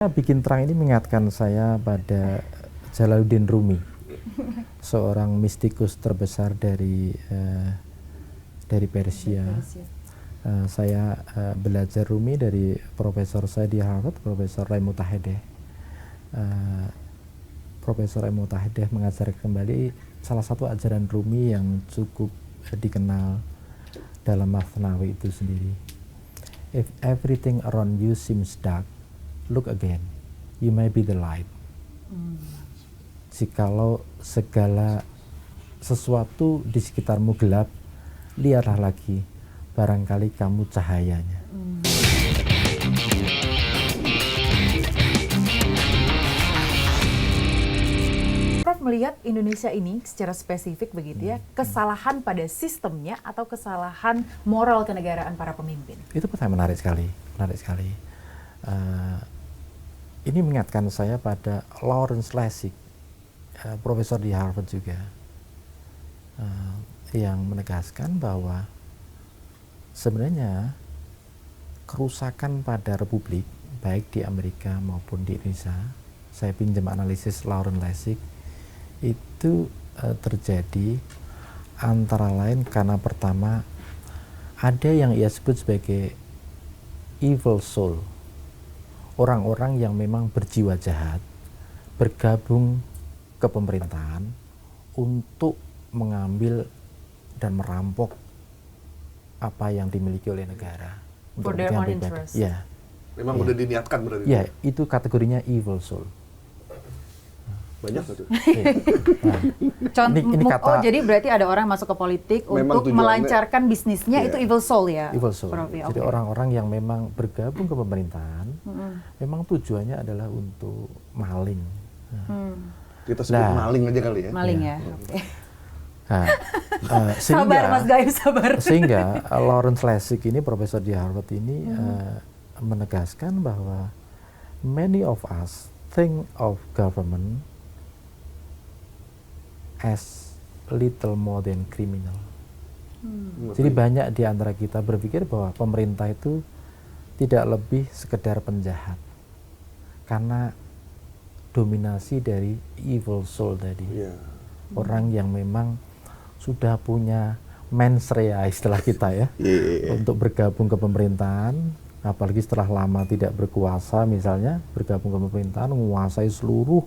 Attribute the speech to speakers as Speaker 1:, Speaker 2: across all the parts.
Speaker 1: Bikin Terang ini mengingatkan saya pada Jalaluddin Rumi, seorang mistikus terbesar dari Persia. Saya belajar Rumi dari profesor saya di Harvard, Profesor Ray Mutahedeh. Profesor Ray Mutahedeh mengajarkan kembali salah satu ajaran Rumi yang cukup dikenal dalam Masnawi itu sendiri. If everything around you seems dark, look again, you may be the light. Jikalau segala sesuatu di sekitarmu gelap, lihatlah lagi, barangkali kamu cahayanya.
Speaker 2: Prof melihat Indonesia ini secara spesifik begitu ya, kesalahan pada sistemnya atau kesalahan moral kenegaraan para pemimpin?
Speaker 1: Itu pertanyaan menarik sekali, menarik sekali. Ini mengingatkan saya pada Lawrence Lessig, profesor di Harvard juga, yang menegaskan bahwa sebenarnya kerusakan pada republik, baik di Amerika maupun di Indonesia, saya pinjam analisis Lawrence Lessig, itu terjadi antara lain karena pertama, ada yang ia sebut sebagai evil soul. Orang-orang yang memang berjiwa jahat bergabung ke pemerintahan untuk mengambil dan merampok apa yang dimiliki oleh negara.
Speaker 2: For their own interest.
Speaker 1: Ya.
Speaker 3: Memang udah diniatkan berarti.
Speaker 1: Ya, itu kategorinya evil soul.
Speaker 3: Banyak tuh.
Speaker 1: Ini kata,
Speaker 2: jadi berarti ada orang masuk ke politik
Speaker 3: memang
Speaker 2: untuk melancarkan bisnisnya, itu evil soul ya?
Speaker 1: Evil soul.
Speaker 2: Prof, ya,
Speaker 1: jadi orang-orang yang memang bergabung ke pemerintahan, memang tujuannya adalah untuk maling.
Speaker 3: Kita sebut maling aja kali ya.
Speaker 2: Maling ya. Okay.
Speaker 1: Nah,
Speaker 2: Sabar Mas Gayu, sabar.
Speaker 1: Sehingga Lawrence Lessig ini, profesor di Harvard ini, menegaskan bahwa many of us think of government as little more than criminal. Jadi banyak di antara kita berpikir bahwa pemerintah itu tidak lebih sekedar penjahat, karena dominasi dari evil soul tadi. Orang yang memang sudah punya mens rea, istilah kita ya, untuk bergabung ke pemerintahan, apalagi setelah lama tidak berkuasa, misalnya bergabung ke pemerintahan, menguasai seluruh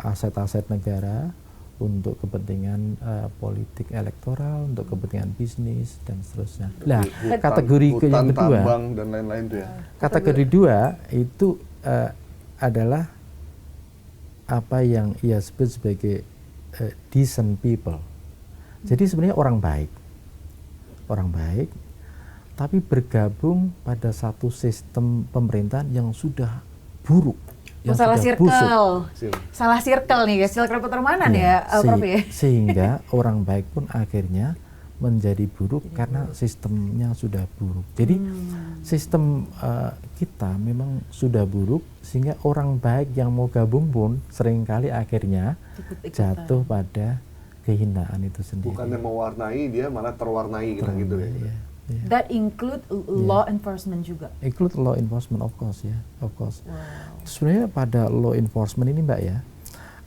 Speaker 1: aset-aset negara untuk kepentingan politik elektoral, untuk kepentingan bisnis dan seterusnya. Nah, kategori yang kedua,
Speaker 3: tambang dan lain-lain tuh ya.
Speaker 1: Kategori dua itu adalah apa yang ia sebut sebagai decent people. Jadi sebenarnya orang baik, tapi bergabung pada satu sistem pemerintahan yang sudah buruk.
Speaker 2: Salah circle, salah circle nih guys, circle pertemanan ya, Prof ya.
Speaker 1: Sehingga orang baik pun akhirnya menjadi buruk karena sistemnya sudah buruk. Jadi sistem kita memang sudah buruk, sehingga orang baik yang mau gabung pun seringkali akhirnya jatuh pada kehinaan itu sendiri.
Speaker 3: Bukannya mewarnai, dia malah terwarnai gitu ya.
Speaker 2: That include law enforcement juga.
Speaker 1: Include law enforcement, of course ya, of course.
Speaker 2: Wow.
Speaker 1: Sebenarnya pada law enforcement ini Mbak ya,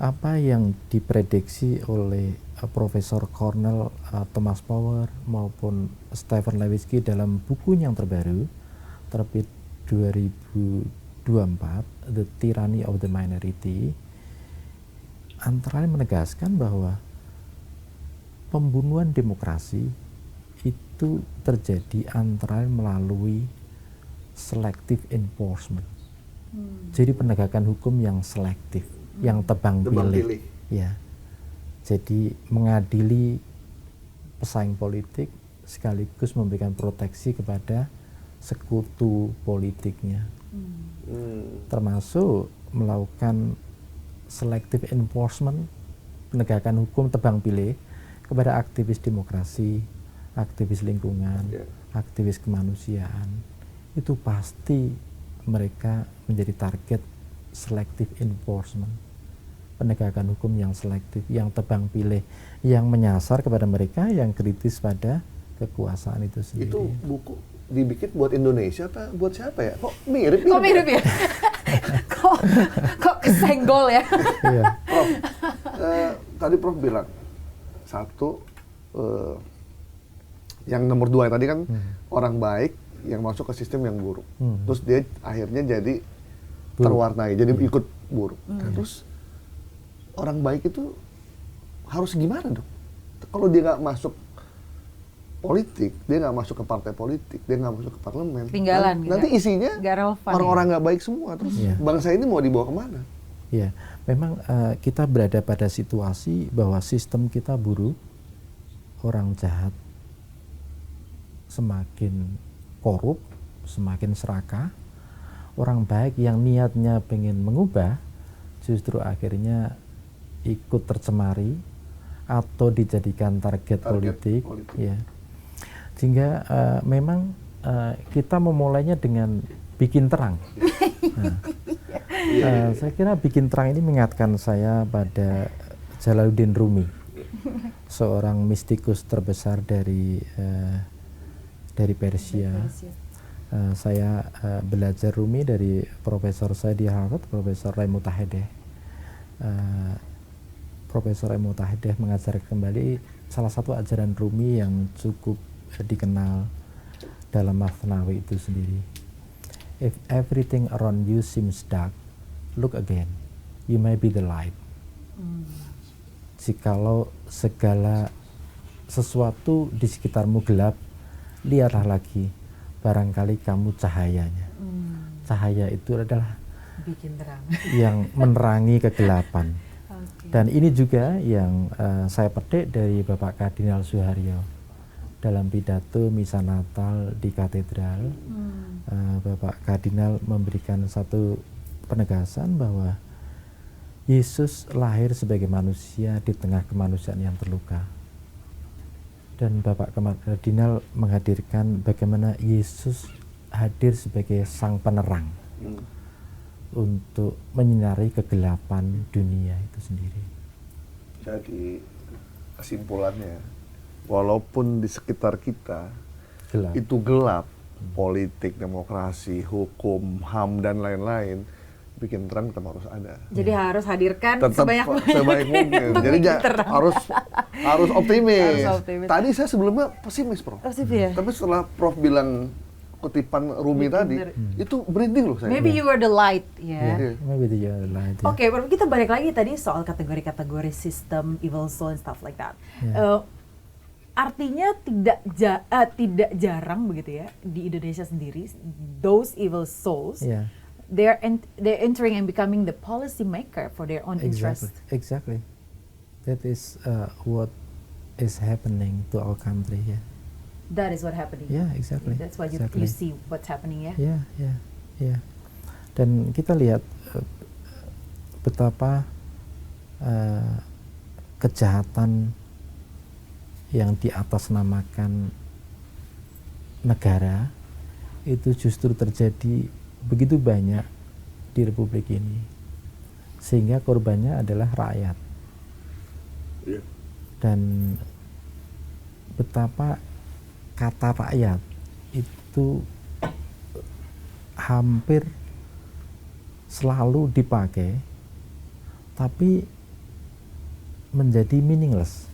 Speaker 1: apa yang diprediksi oleh Profesor Cornell Thomas Power maupun Stephen Lewitsky dalam bukunya yang terbaru, terbit 2024, The Tyranny of the Minority, antara lain menegaskan bahwa pembunuhan demokrasi itu terjadi antara lain melalui selective enforcement. Jadi penegakan hukum yang selektif, yang tebang pilih. Ya. Jadi mengadili pesaing politik sekaligus memberikan proteksi kepada sekutu politiknya. Termasuk melakukan selective enforcement, penegakan hukum tebang pilih kepada aktivis demokrasi, aktivis lingkungan, aktivis kemanusiaan. Itu pasti mereka menjadi target selective enforcement, penegakan hukum yang selektif, yang tebang pilih, yang menyasar kepada mereka yang kritis pada kekuasaan itu sendiri.
Speaker 3: Itu buku dibikin buat Indonesia apa buat siapa ya? Kok mirip
Speaker 2: ya? kok kesenggol ya?
Speaker 1: Iya.
Speaker 3: Prof, tadi Prof bilang satu, yang nomor 2 tadi kan orang baik yang masuk ke sistem yang buruk, terus dia akhirnya jadi terwarnai, jadi ikut buruk. Terus orang baik itu harus gimana dong? Kalau dia nggak masuk politik, dia nggak masuk ke partai politik, dia nggak masuk ke parlemen,
Speaker 2: Ketinggalan,
Speaker 3: nanti isinya
Speaker 2: nggak relevan,
Speaker 3: orang-orang nggak baik semua. Terus bangsa ini mau dibawa kemana?
Speaker 1: Ya, memang kita berada pada situasi bahwa sistem kita buruk, orang jahat semakin korup, semakin serakah, orang baik yang niatnya pengen mengubah, justru akhirnya ikut tercemari atau dijadikan target politik. Ya. Sehingga memang kita memulainya dengan bikin terang. Saya kira bikin terang ini mengingatkan saya pada Jalaluddin Rumi, seorang mistikus terbesar dari Persia. Saya belajar Rumi dari profesor saya di Harvard, Profesor Ray Mutahedeh. Profesor Ray Mutahedeh mengajar kembali salah satu ajaran Rumi yang cukup dikenal dalam Masnawi itu sendiri. If everything around you seems dark, look again, you may be the light. Jikalau segala sesuatu di sekitarmu gelap, lihatlah lagi, barangkali kamu cahayanya. Cahaya itu adalah
Speaker 2: bikin terang,
Speaker 1: yang menerangi kegelapan.
Speaker 2: Okay.
Speaker 1: Dan ini juga yang saya petik dari Bapak Kardinal Suharyo dalam pidato misa Natal di katedral. Bapak Kardinal memberikan satu penegasan bahwa Yesus lahir sebagai manusia di tengah kemanusiaan yang terluka. Dan Bapak Kardinal menghadirkan bagaimana Yesus hadir sebagai sang penerang untuk menyinari kegelapan dunia itu sendiri.
Speaker 3: Jadi kesimpulannya, walaupun di sekitar kita itu gelap, politik, demokrasi, hukum, HAM dan lain-lain, bikin terang tetap harus ada.
Speaker 2: Jadi harus hadirkan
Speaker 3: Tetap
Speaker 2: sebanyak
Speaker 3: mungkin. Jadi harus optimis.
Speaker 2: Harus optimis.
Speaker 3: Tadi saya sebelumnya pesimis, Prof.
Speaker 2: Ya?
Speaker 3: Tapi setelah Prof bilang kutipan Rumi tadi, itu merinding loh saya.
Speaker 2: Maybe you were the light,
Speaker 1: Maybe the light.
Speaker 2: Oke, kita balik lagi tadi soal kategori-kategori sistem, evil soul and stuff like that. Artinya tidak jarang begitu ya di Indonesia sendiri, those evil souls, they're entering and becoming the policy maker for their own interest.
Speaker 1: Exactly. That is what is happening to our country.
Speaker 2: That is what happening.
Speaker 1: Yeah, exactly.
Speaker 2: That's why you see what's happening ya.
Speaker 1: Yeah. Dan kita lihat betapa kejahatan yang diatasnamakan negara itu justru terjadi begitu banyak di Republik ini, sehingga korbannya adalah rakyat. Dan betapa kata rakyat itu hampir selalu dipakai tapi menjadi meaningless,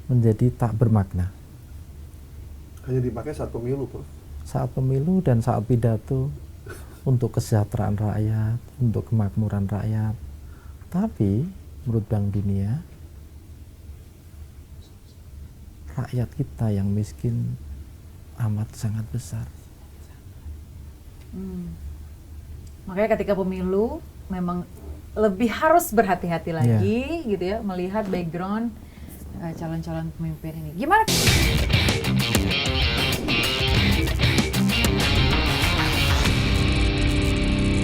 Speaker 1: menjadi tak bermakna.
Speaker 3: Hanya dipakai saat pemilu, Prof.
Speaker 1: Saat pemilu dan saat pidato untuk kesejahteraan rakyat, untuk kemakmuran rakyat. Tapi menurut Bank Dunia, rakyat kita yang miskin amat sangat besar.
Speaker 2: Makanya ketika pemilu memang lebih harus berhati-hati lagi gitu ya, melihat background calon-calon pemimpin ini. Gimana?